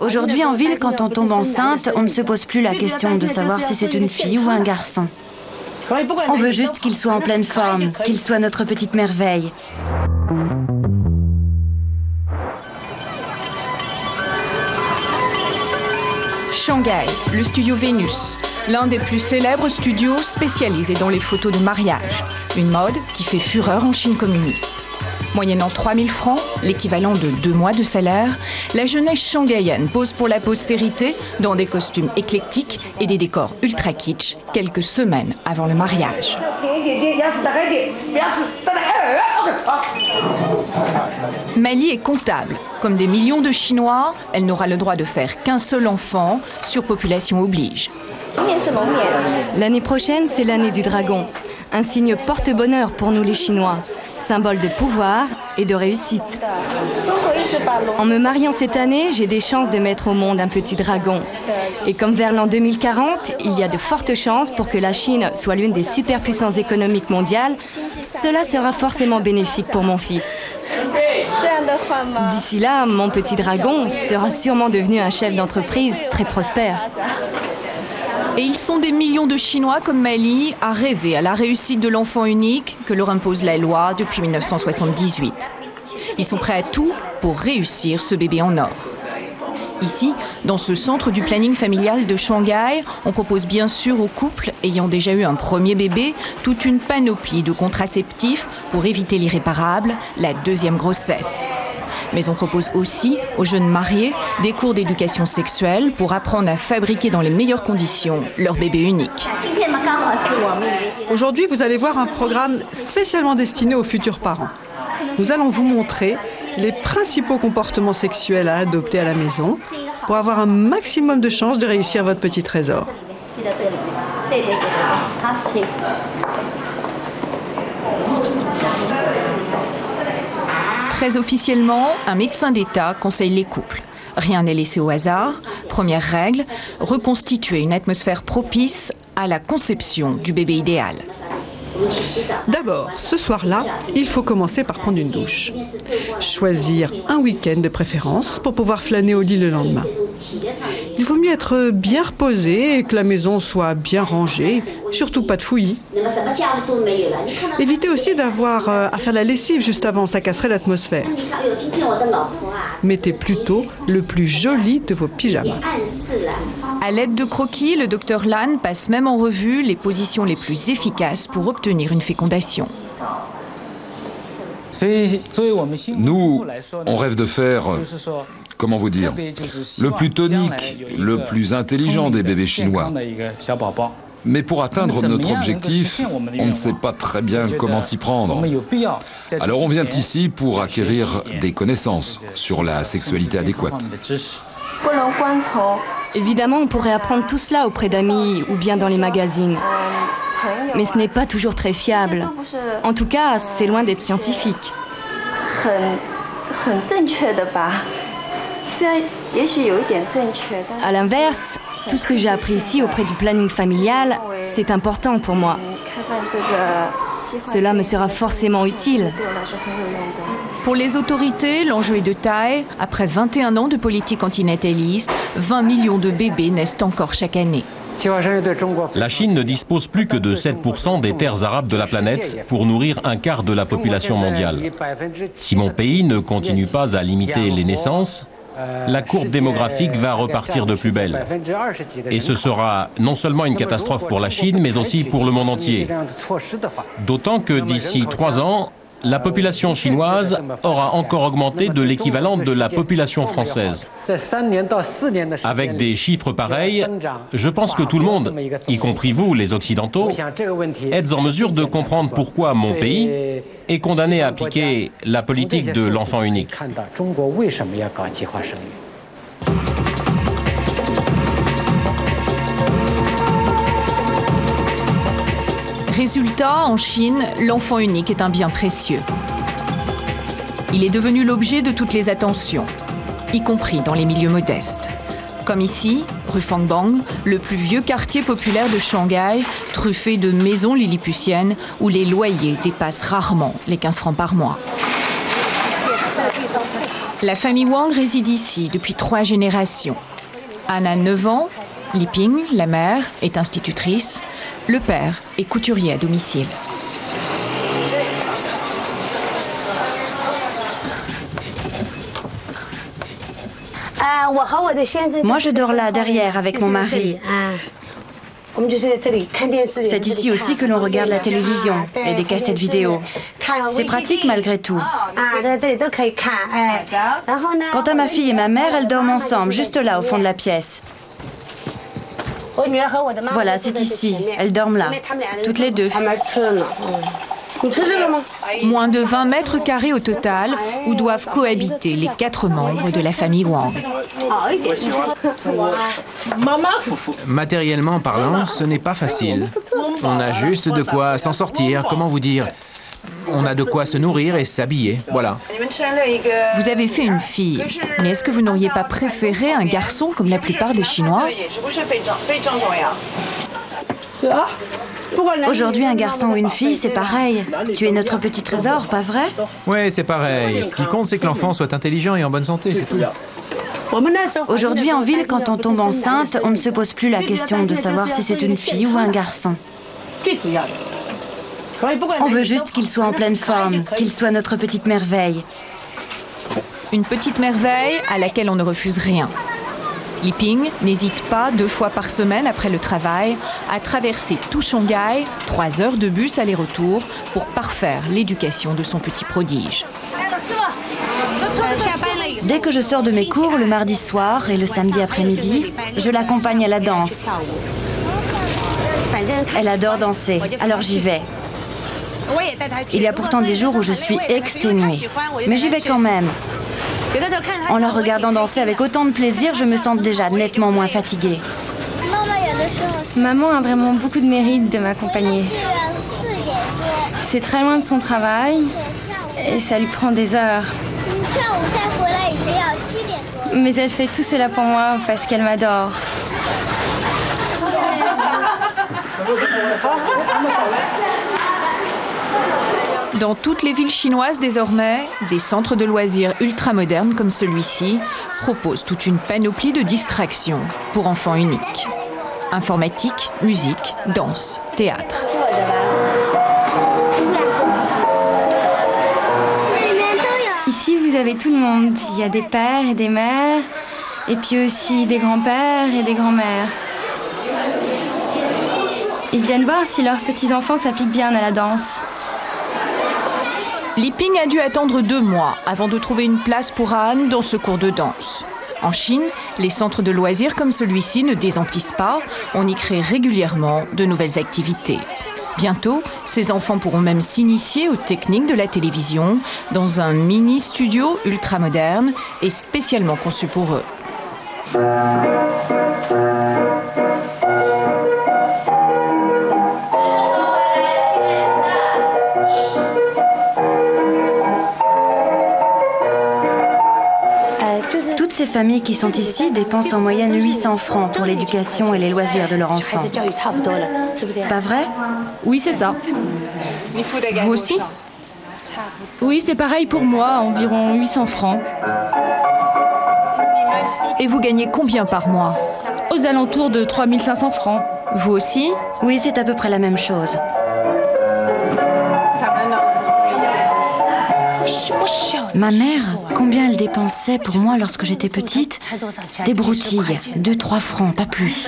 Aujourd'hui, en ville, quand on tombe enceinte, on ne se pose plus la question de savoir si c'est une fille ou un garçon. On veut juste qu'il soit en pleine forme, qu'il soit notre petite merveille. Shanghai, le studio Vénus, l'un des plus célèbres studios spécialisés dans les photos de mariage. Une mode qui fait fureur en Chine communiste. Moyennant 3000 francs, l'équivalent de 2 mois de salaire, la jeunesse shanghaïenne pose pour la postérité dans des costumes éclectiques et des décors ultra kitsch quelques semaines avant le mariage. Mali est comptable. Comme des millions de Chinois, elle n'aura le droit de faire qu'un seul enfant, surpopulation oblige. L'année prochaine, c'est l'année du dragon. Un signe porte-bonheur pour nous les Chinois. Symbole de pouvoir et de réussite. En me mariant cette année, j'ai des chances de mettre au monde un petit dragon. Et comme vers l'an 2040, il y a de fortes chances pour que la Chine soit l'une des superpuissances économiques mondiales, cela sera forcément bénéfique pour mon fils. D'ici là, mon petit dragon sera sûrement devenu un chef d'entreprise très prospère. Et ils sont des millions de Chinois comme Mali à rêver à la réussite de l'enfant unique que leur impose la loi depuis 1978. Ils sont prêts à tout pour réussir ce bébé en or. Ici, dans ce centre du planning familial de Shanghai, on propose bien sûr aux couples ayant déjà eu un premier bébé toute une panoplie de contraceptifs pour éviter l'irréparable, la deuxième grossesse. Mais on propose aussi aux jeunes mariés des cours d'éducation sexuelle pour apprendre à fabriquer dans les meilleures conditions leur bébé unique. Aujourd'hui, vous allez voir un programme spécialement destiné aux futurs parents. Nous allons vous montrer les principaux comportements sexuels à adopter à la maison pour avoir un maximum de chances de réussir votre petit trésor. Très officiellement, un médecin d'État conseille les couples. Rien n'est laissé au hasard. Première règle, reconstituer une atmosphère propice à la conception du bébé idéal. D'abord, ce soir-là, il faut commencer par prendre une douche. Choisir un week-end de préférence pour pouvoir flâner au lit le lendemain. Il vaut mieux être bien reposé et que la maison soit bien rangée, surtout pas de fouillis. Évitez aussi d'avoir à faire la lessive juste avant, ça casserait l'atmosphère. Mettez plutôt le plus joli de vos pyjamas. À l'aide de croquis, le docteur Lan passe même en revue les positions les plus efficaces pour obtenir une fécondation. Nous, on rêve de faire, comment vous dire, le plus tonique, le plus intelligent des bébés chinois. Mais pour atteindre notre objectif, on ne sait pas très bien comment s'y prendre. Alors on vient ici pour acquérir des connaissances sur la sexualité adéquate. Évidemment, on pourrait apprendre tout cela auprès d'amis ou bien dans les magazines. Mais ce n'est pas toujours très fiable. En tout cas, c'est loin d'être scientifique. À l'inverse, tout ce que j'ai appris ici auprès du planning familial, c'est important pour moi. Cela me sera forcément utile. Pour les autorités, l'enjeu est de taille. Après 21 ans de politique antinataliste, 20 millions de bébés naissent encore chaque année. La Chine ne dispose plus que de 7% des terres arables de la planète pour nourrir un quart de la population mondiale. Si mon pays ne continue pas à limiter les naissances, la courbe démographique va repartir de plus belle. Et ce sera non seulement une catastrophe pour la Chine, mais aussi pour le monde entier. D'autant que d'ici 3 ans, la population chinoise aura encore augmenté de l'équivalent de la population française. Avec des chiffres pareils, je pense que tout le monde, y compris vous, les Occidentaux, êtes en mesure de comprendre pourquoi mon pays est condamné à appliquer la politique de l'enfant unique. Résultat, en Chine, l'enfant unique est un bien précieux. Il est devenu l'objet de toutes les attentions, y compris dans les milieux modestes. Comme ici, rue Fangbang, le plus vieux quartier populaire de Shanghai, truffé de maisons lilliputiennes où les loyers dépassent rarement les 15 francs par mois. La famille Wang réside ici depuis 3 générations. Anne a 9 ans, Li Ping, la mère, est institutrice, le père est couturier à domicile. Moi, je dors là, derrière, avec mon mari. C'est ici aussi que l'on regarde la télévision et des cassettes vidéo. C'est pratique malgré tout. Quant à ma fille et ma mère, elles dorment ensemble, juste là, au fond de la pièce. Voilà, c'est ici. Elles dorment là, toutes les deux. Moins de 20 mètres carrés au total, où doivent cohabiter les 4 membres de la famille Wang. Matériellement parlant, ce n'est pas facile. On a juste de quoi s'en sortir, comment vous dire. On a de quoi se nourrir et s'habiller, voilà. Vous avez fait une fille, mais est-ce que vous n'auriez pas préféré un garçon comme la plupart des Chinois? Aujourd'hui, un garçon ou une fille, c'est pareil. Tu es notre petit trésor, pas vrai? Oui, c'est pareil. Ce qui compte, c'est que l'enfant soit intelligent et en bonne santé, c'est tout. Aujourd'hui, en ville, quand on tombe enceinte, on ne se pose plus la question de savoir si c'est une fille ou un garçon. On veut juste qu'il soit en pleine forme, qu'il soit notre petite merveille. Une petite merveille à laquelle on ne refuse rien. Li Ping n'hésite pas 2 fois par semaine après le travail à traverser tout Shanghai, 3 heures de bus aller-retour pour parfaire l'éducation de son petit prodige. Dès que je sors de mes cours le mardi soir et le samedi après-midi, je l'accompagne à la danse. Elle adore danser, alors j'y vais. Il y a pourtant des jours où je suis exténuée, mais j'y vais quand même. En la regardant danser avec autant de plaisir, je me sens déjà nettement moins fatiguée. Maman a vraiment beaucoup de mérite de m'accompagner. C'est très loin de son travail et ça lui prend des heures. Mais elle fait tout cela pour moi parce qu'elle m'adore. Dans toutes les villes chinoises désormais, des centres de loisirs ultramodernes comme celui-ci proposent toute une panoplie de distractions pour enfants uniques. Informatique, musique, danse, théâtre. Ici, vous avez tout le monde. Il y a des pères et des mères, et puis aussi des grands-pères et des grands-mères. Ils viennent voir si leurs petits-enfants s'appliquent bien à la danse. Li Ping a dû attendre 2 mois avant de trouver une place pour Anne dans ce cours de danse. En Chine, les centres de loisirs comme celui-ci ne désemplissent pas. On y crée régulièrement de nouvelles activités. Bientôt, ces enfants pourront même s'initier aux techniques de la télévision dans un mini-studio ultramoderne et spécialement conçu pour eux. Toutes ces familles qui sont ici dépensent en moyenne 800 francs pour l'éducation et les loisirs de leurs enfants. Pas vrai? Oui, c'est ça. Vous aussi? Oui, c'est pareil pour moi, environ 800 francs. Et vous gagnez combien par mois? Aux alentours de 3500 francs. Vous aussi? Oui, c'est à peu près la même chose. Ma mère, combien elle dépensait pour moi lorsque j'étais petite? Des broutilles, 2-3 francs, pas plus.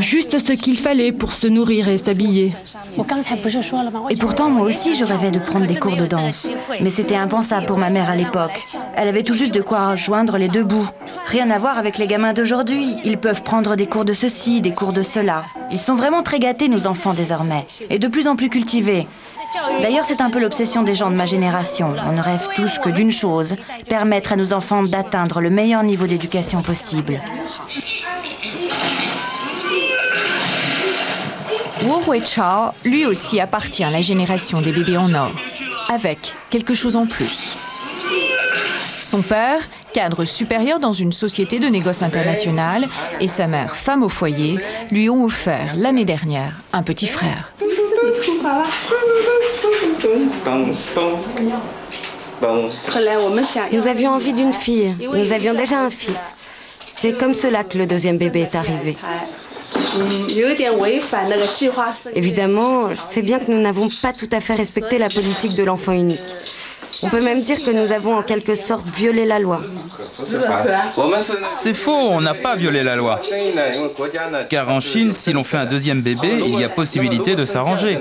Juste ce qu'il fallait pour se nourrir et s'habiller. Et pourtant, moi aussi, je rêvais de prendre des cours de danse. Mais c'était impensable pour ma mère à l'époque. Elle avait tout juste de quoi joindre les 2 bouts. Rien à voir avec les gamins d'aujourd'hui. Ils peuvent prendre des cours de ceci, des cours de cela. Ils sont vraiment très gâtés, nos enfants, désormais. Et de plus en plus cultivés. D'ailleurs, c'est un peu l'obsession des gens de ma génération. On ne rêve tous que d'une chose, permettre à nos enfants d'atteindre le meilleur niveau d'éducation possible. Wu Huichao, lui aussi, appartient à la génération des bébés en or, avec quelque chose en plus. Son père, cadre supérieur dans une société de négoce internationale, et sa mère, femme au foyer, lui ont offert l'année dernière un petit frère. Nous avions envie d'une fille. Nous avions déjà un fils. C'est comme cela que le deuxième bébé est arrivé. Évidemment, je sais bien que nous n'avons pas tout à fait respecté la politique de l'enfant unique. On peut même dire que nous avons en quelque sorte violé la loi. C'est faux, on n'a pas violé la loi. Car en Chine, si l'on fait un deuxième bébé, il y a possibilité de s'arranger.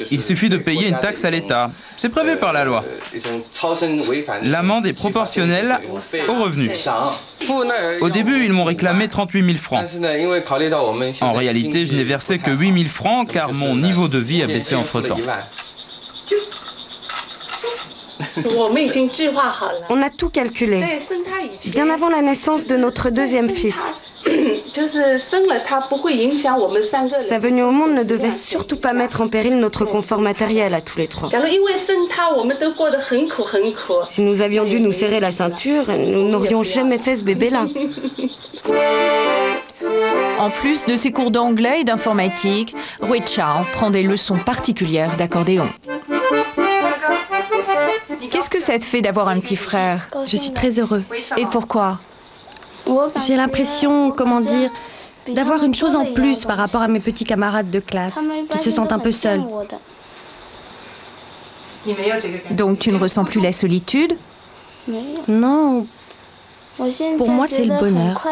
Il suffit de payer une taxe à l'État. C'est prévu par la loi. L'amende est proportionnelle au revenu. Au début, ils m'ont réclamé 38 000 francs. En réalité, je n'ai versé que 8 000 francs car mon niveau de vie a baissé entre-temps. On a tout calculé, bien avant la naissance de notre deuxième fils. Sa venue au monde ne devait surtout pas mettre en péril notre confort matériel à tous les trois. Si nous avions dû nous serrer la ceinture, nous n'aurions jamais fait ce bébé-là. En plus de ses cours d'anglais et d'informatique, Rui Chao prend des leçons particulières d'accordéon. Qu'est-ce que ça te fait d'avoir un petit frère? Je suis très heureux. Et pourquoi? J'ai l'impression, comment dire, d'avoir une chose en plus par rapport à mes petits camarades de classe, qui se sentent un peu seuls. Donc tu ne ressens plus la solitude? Non. Pour moi, c'est le bonheur.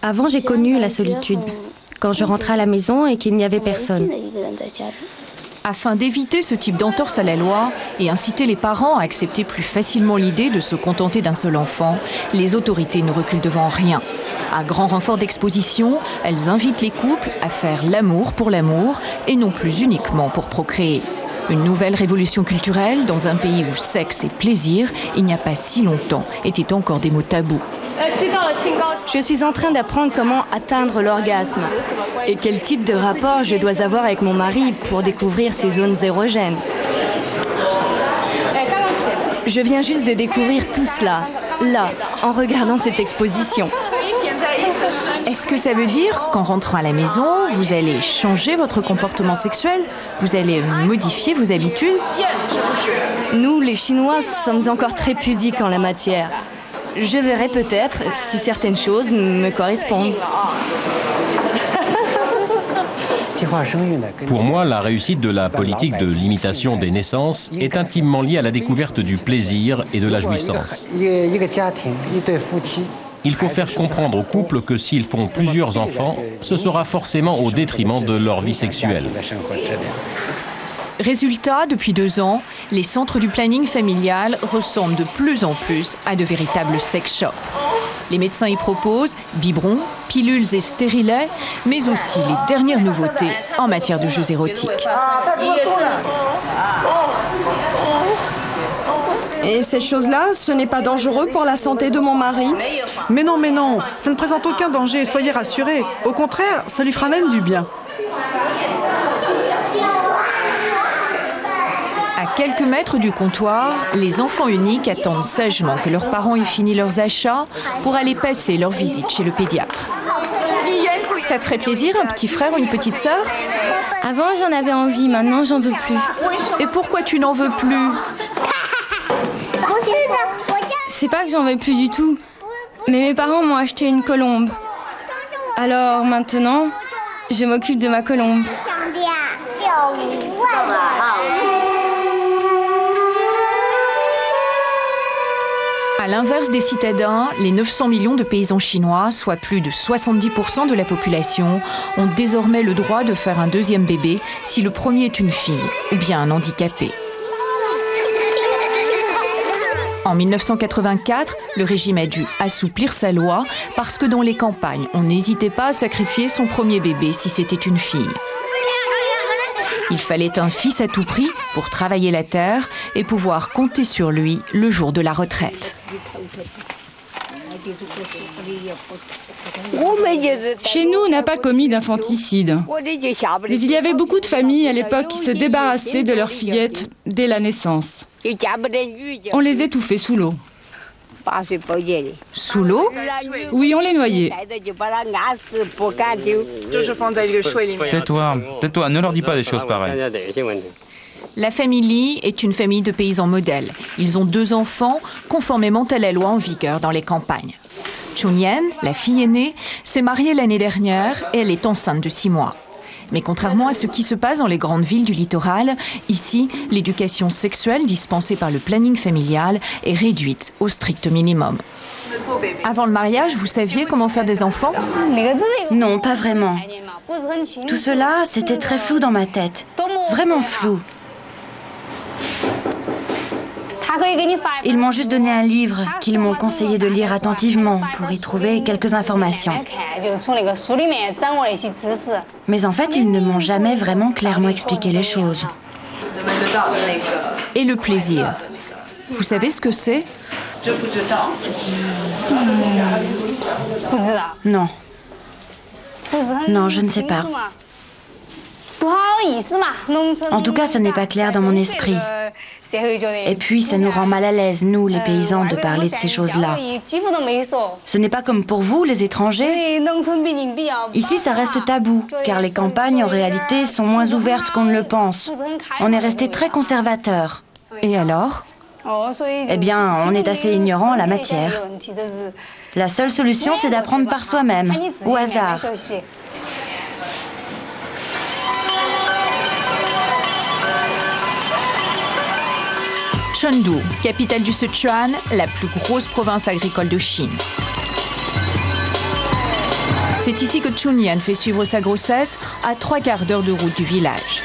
Avant, j'ai connu la solitude, quand je rentrais à la maison et qu'il n'y avait personne. Afin d'éviter ce type d'entorse à la loi et inciter les parents à accepter plus facilement l'idée de se contenter d'un seul enfant, les autorités ne reculent devant rien. À grand renfort d'exposition, elles invitent les couples à faire l'amour pour l'amour et non plus uniquement pour procréer. Une nouvelle révolution culturelle dans un pays où sexe et plaisir, il n'y a pas si longtemps, étaient encore des mots tabous. Je suis en train d'apprendre comment atteindre l'orgasme et quel type de rapport je dois avoir avec mon mari pour découvrir ces zones érogènes. Je viens juste de découvrir tout cela, là, en regardant cette exposition. Est-ce que ça veut dire qu'en rentrant à la maison, vous allez changer votre comportement sexuel? Vous allez modifier vos habitudes? Nous, les Chinois, sommes encore très pudiques en la matière. Je verrai peut-être si certaines choses me correspondent. Pour moi, la réussite de la politique de limitation des naissances est intimement liée à la découverte du plaisir et de la jouissance. Il faut faire comprendre aux couples que s'ils font plusieurs enfants, ce sera forcément au détriment de leur vie sexuelle. Résultat, depuis 2 ans, les centres du planning familial ressemblent de plus en plus à de véritables sex shops. Les médecins y proposent biberons, pilules et stérilets, mais aussi les dernières nouveautés en matière de jeux érotiques. Et ces choses-là, ce n'est pas dangereux pour la santé de mon mari? Mais non, ça ne présente aucun danger, soyez rassurés. Au contraire, ça lui fera même du bien. À quelques mètres du comptoir, les enfants uniques attendent sagement que leurs parents aient fini leurs achats pour aller passer leur visite chez le pédiatre. Ça te ferait plaisir, un petit frère ou une petite sœur? Avant, j'en avais envie, maintenant, j'en veux plus. Et pourquoi tu n'en veux plus? C'est pas que j'en veux plus du tout, mais mes parents m'ont acheté une colombe. Alors maintenant, je m'occupe de ma colombe. À l'inverse des citadins, les 900 millions de paysans chinois, soit plus de 70% de la population, ont désormais le droit de faire un deuxième bébé si le premier est une fille ou bien un handicapé. En 1984, le régime a dû assouplir sa loi parce que dans les campagnes, on n'hésitait pas à sacrifier son premier bébé si c'était une fille. Il fallait un fils à tout prix pour travailler la terre et pouvoir compter sur lui le jour de la retraite. Chez nous, on n'a pas commis d'infanticide. Mais il y avait beaucoup de familles à l'époque qui se débarrassaient de leurs fillettes dès la naissance. On les étouffait sous l'eau. Sous l'eau? Oui, on les noyait. Tais-toi, ne leur dis pas des choses pareilles. La famille Li est une famille de paysans modèles. Ils ont 2 enfants, conformément à la loi en vigueur dans les campagnes. Chun-Yen, la fille aînée, s'est mariée l'année dernière et elle est enceinte de 6 mois. Mais contrairement à ce qui se passe dans les grandes villes du littoral, ici, l'éducation sexuelle dispensée par le planning familial est réduite au strict minimum. Avant le mariage, vous saviez comment faire des enfants? Non, pas vraiment. Tout cela, c'était très flou dans ma tête. Vraiment flou. Ils m'ont juste donné un livre qu'ils m'ont conseillé de lire attentivement pour y trouver quelques informations. Mais en fait, ils ne m'ont jamais vraiment clairement expliqué les choses. Et le plaisir. Vous savez ce que c'est? Non. Non, je ne sais pas. En tout cas, ça n'est pas clair dans mon esprit. Et puis, ça nous rend mal à l'aise, nous, les paysans, de parler de ces choses-là. Ce n'est pas comme pour vous, les étrangers. Ici, ça reste tabou, car les campagnes, en réalité, sont moins ouvertes qu'on ne le pense. On est resté très conservateur. Et alors? Eh bien, on est assez ignorant en la matière. La seule solution, c'est d'apprendre par soi-même, au hasard. Chengdu, capitale du Sichuan, la plus grosse province agricole de Chine. C'est ici que Chun-Yen fait suivre sa grossesse à 3/4 d'heure de route du village.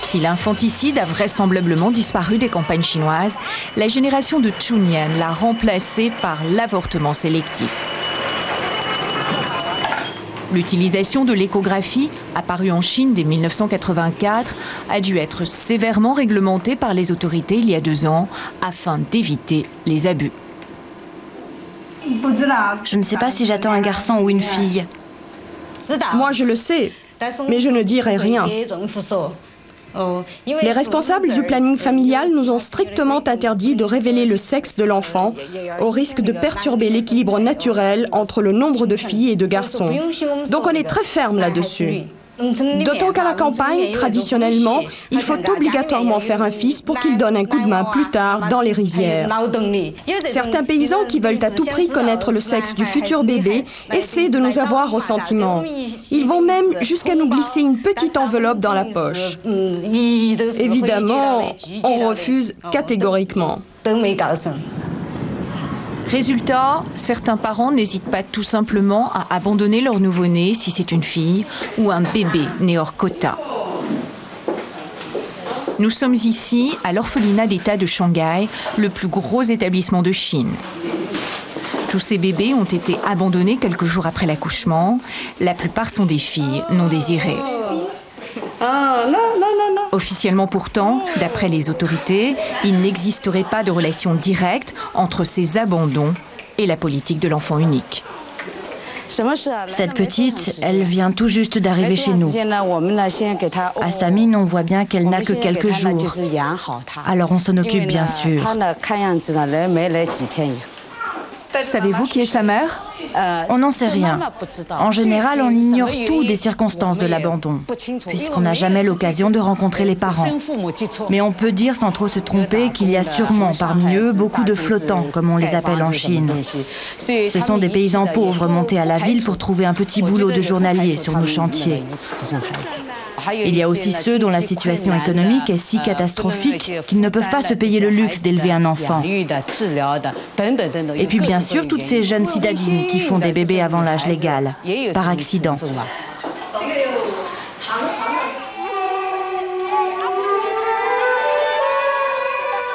Si l'infanticide a vraisemblablement disparu des campagnes chinoises, la génération de Chun-Yen l'a remplacé par l'avortement sélectif. L'utilisation de l'échographie, apparue en Chine dès 1984, a dû être sévèrement réglementée par les autorités il y a 2 ans afin d'éviter les abus. Je ne sais pas si j'attends un garçon ou une fille. Moi, je le sais, mais je ne dirai rien. Les responsables du planning familial nous ont strictement interdit de révéler le sexe de l'enfant, au risque de perturber l'équilibre naturel entre le nombre de filles et de garçons. Donc on est très ferme là-dessus. D'autant qu'à la campagne, traditionnellement, il faut obligatoirement faire un fils pour qu'il donne un coup de main plus tard dans les rizières. Certains paysans qui veulent à tout prix connaître le sexe du futur bébé essaient de nous avoir au sentiment. Ils vont même jusqu'à nous glisser une petite enveloppe dans la poche. Évidemment, on refuse catégoriquement. Résultat, certains parents n'hésitent pas tout simplement à abandonner leur nouveau-né si c'est une fille ou un bébé né hors quota. Nous sommes ici à l'orphelinat d'État de Shanghai, le plus gros établissement de Chine. Tous ces bébés ont été abandonnés quelques jours après l'accouchement. La plupart sont des filles non désirées. Officiellement pourtant, d'après les autorités, il n'existerait pas de relation directe entre ces abandons et la politique de l'enfant unique. Cette petite, elle vient tout juste d'arriver chez nous. À sa mine, on voit bien qu'elle n'a que quelques jours. Alors on s'en occupe bien sûr. Savez-vous qui est sa mère? On n'en sait rien. En général, on ignore tout des circonstances de l'abandon, puisqu'on n'a jamais l'occasion de rencontrer les parents. Mais on peut dire sans trop se tromper qu'il y a sûrement parmi eux beaucoup de flottants, comme on les appelle en Chine. Ce sont des paysans pauvres montés à la ville pour trouver un petit boulot de journalier sur nos chantiers. Il y a aussi ceux dont la situation économique est si catastrophique qu'ils ne peuvent pas se payer le luxe d'élever un enfant. Et puis bien sûr, toutes ces jeunes citadines qui font des bébés avant l'âge légal, par accident.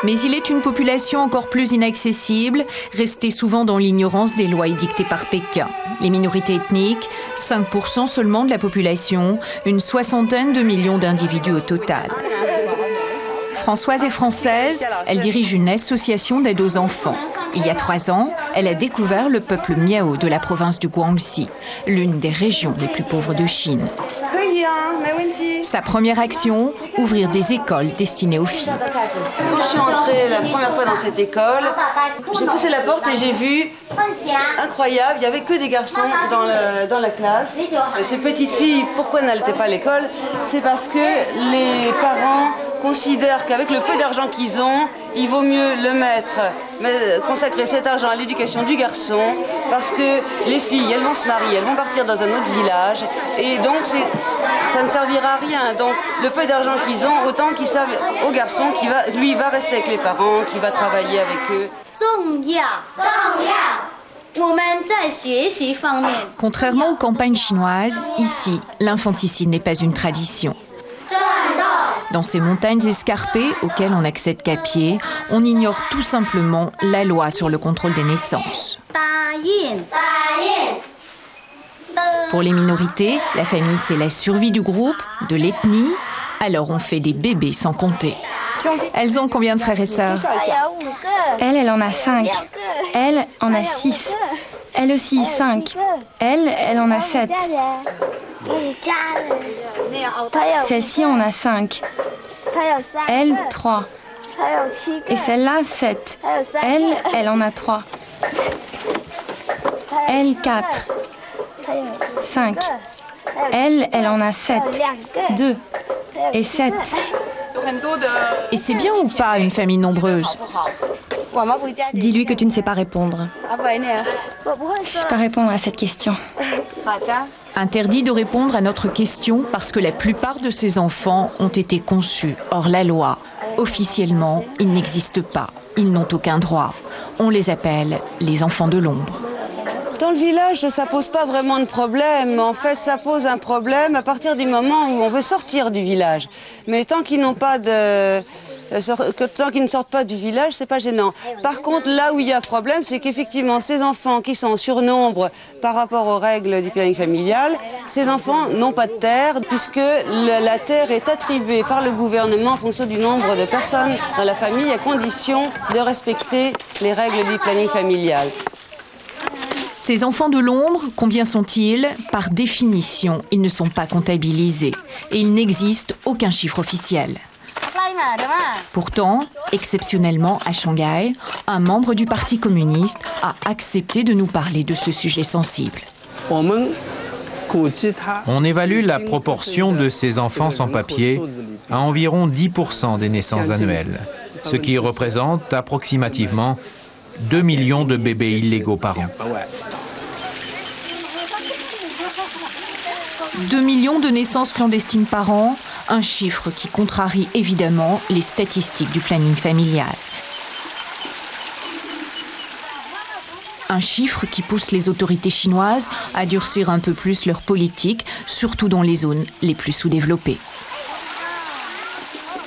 Mais il est une population encore plus inaccessible, restée souvent dans l'ignorance des lois édictées par Pékin. Les minorités ethniques, 5% seulement de la population, une 60aine de millions d'individus au total. Françoise est française, elle dirige une association d'aide aux enfants. Il y a 3 ans, elle a découvert le peuple Miao de la province du Guangxi, l'une des régions les plus pauvres de Chine. Sa première action, ouvrir des écoles destinées aux filles. Quand je suis entrée la première fois dans cette école, j'ai poussé la porte et j'ai vu, incroyable, il n'y avait que des garçons dans la classe. Et ces petites filles, pourquoi n'allaient pas à l'école? C'est parce que les parents considèrent qu'avec le peu d'argent qu'ils ont, il vaut mieux consacrer cet argent à l'éducation du garçon, parce que les filles, elles vont se marier, elles vont partir dans un autre village, et donc ça ne servira à rien. Donc le peu d'argent qu'ils ont, autant qu'ils savent au garçon qui va rester avec les parents, qui va travailler avec eux. Contrairement aux campagnes chinoises, ici, l'infanticide n'est pas une tradition. Dans ces montagnes escarpées, auxquelles on n'accède qu'à pied, on ignore tout simplement la loi sur le contrôle des naissances. Pour les minorités, la famille, c'est la survie du groupe, de l'ethnie, alors on fait des bébés sans compter. Elles ont combien de frères et sœurs? Elle en a 5. Elle en a 6. Elle aussi 5. Elle en a 7. Celle-ci en a 5. Elle, 3. Et celle-là, 7. Elle en a 3. Elle, 4. 5. Elle en a 7. 2. Et 7. Et c'est bien ou pas une famille nombreuse? Dis-lui que tu ne sais pas répondre. Je ne sais pas répondre à cette question. Interdit de répondre à notre question parce que la plupart de ces enfants ont été conçus hors la loi. Officiellement, ils n'existent pas. Ils n'ont aucun droit. On les appelle les enfants de l'ombre. Dans le village, ça pose pas vraiment de problème. En fait, ça pose un problème à partir du moment où on veut sortir du village. Mais tant qu'ils n'ont pas tant qu'ils ne sortent pas du village, c'est pas gênant. Par contre, là où il y a problème, c'est qu'effectivement, ces enfants qui sont en surnombre par rapport aux règles du planning familial, ces enfants n'ont pas de terre, puisque la terre est attribuée par le gouvernement en fonction du nombre de personnes dans la famille, à condition de respecter les règles du planning familial. Ces enfants de l'ombre, combien sont-ils? Par définition, ils ne sont pas comptabilisés. Et il n'existe aucun chiffre officiel. Pourtant, exceptionnellement à Shanghai, un membre du Parti communiste a accepté de nous parler de ce sujet sensible. On évalue la proportion de ces enfants sans papier à environ 10% des naissances annuelles, ce qui représente approximativement 2 millions de bébés illégaux par an. 2 millions de naissances clandestines par an, un chiffre qui contrarie évidemment les statistiques du planning familial. Un chiffre qui pousse les autorités chinoises à durcir un peu plus leur politique, surtout dans les zones les plus sous-développées.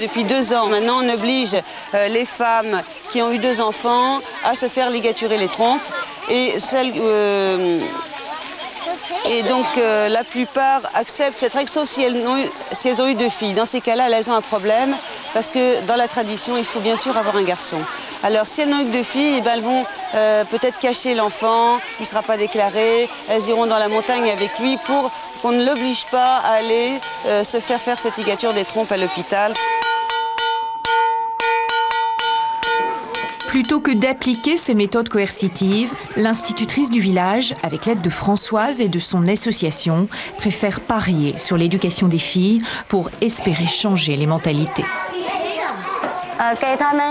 Depuis 2 ans, maintenant, on oblige les femmes qui ont eu 2 enfants à se faire ligaturer les trompes. Et donc, la plupart acceptent cette règle, sauf si elles ont eu 2 filles. Dans ces cas-là, elles ont un problème, parce que dans la tradition, il faut bien sûr avoir un garçon. Alors, si elles n'ont eu que 2 filles, elles vont peut-être cacher l'enfant, il ne sera pas déclaré, elles iront dans la montagne avec lui pour qu'on ne l'oblige pas à aller se faire cette ligature des trompes à l'hôpital. Plutôt que d'appliquer ces méthodes coercitives, l'institutrice du village, avec l'aide de Françoise et de son association, préfère parier sur l'éducation des filles pour espérer changer les mentalités.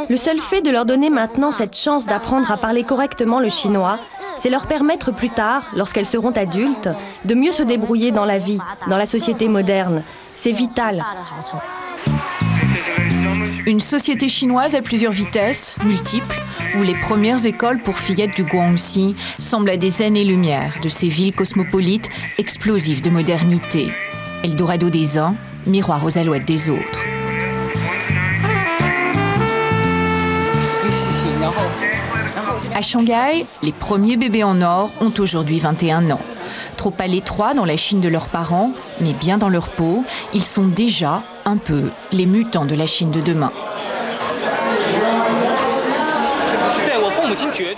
Le seul fait de leur donner maintenant cette chance d'apprendre à parler correctement le chinois, c'est leur permettre plus tard, lorsqu'elles seront adultes, de mieux se débrouiller dans la vie, dans la société moderne. C'est vital. Une société chinoise à plusieurs vitesses, multiples, où les premières écoles pour fillettes du Guangxi semblent à des années-lumière de ces villes cosmopolites explosives de modernité. Eldorado des uns, miroir aux alouettes des autres. À Shanghai, les premiers bébés en or ont aujourd'hui 21 ans. Trop à l'étroit dans la Chine de leurs parents, mais bien dans leur peau, ils sont déjà un peu les mutants de la Chine de demain.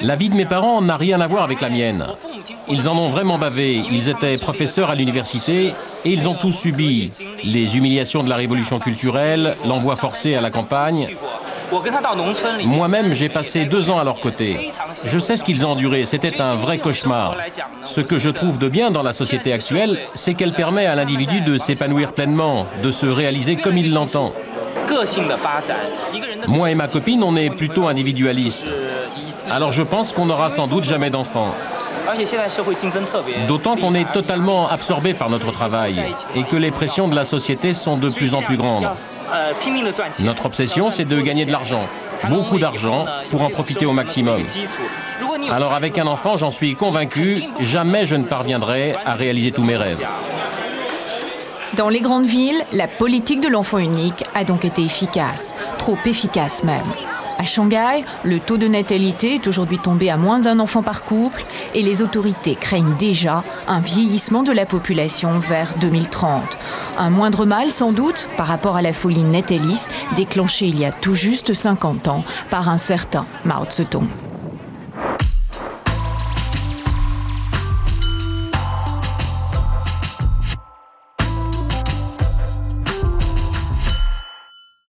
La vie de mes parents n'a rien à voir avec la mienne. Ils en ont vraiment bavé. Ils étaient professeurs à l'université et ils ont tous subi les humiliations de la révolution culturelle, l'envoi forcé à la campagne. Moi-même, j'ai passé 2 ans à leur côté. Je sais ce qu'ils ont enduré, c'était un vrai cauchemar. Ce que je trouve de bien dans la société actuelle, c'est qu'elle permet à l'individu de s'épanouir pleinement, de se réaliser comme il l'entend. Moi et ma copine, on est plutôt individualistes. Alors je pense qu'on n'aura sans doute jamais d'enfants. D'autant qu'on est totalement absorbé par notre travail et que les pressions de la société sont de plus en plus grandes. Notre obsession, c'est de gagner de l'argent, beaucoup d'argent, pour en profiter au maximum. Alors avec un enfant, j'en suis convaincu, jamais je ne parviendrai à réaliser tous mes rêves. Dans les grandes villes, la politique de l'enfant unique a donc été efficace, trop efficace même. À Shanghai, le taux de natalité est aujourd'hui tombé à moins d'1 enfant par couple et les autorités craignent déjà un vieillissement de la population vers 2030. Un moindre mal sans doute par rapport à la folie natalitiste déclenchée il y a tout juste 50 ans par un certain Mao Tse-tung.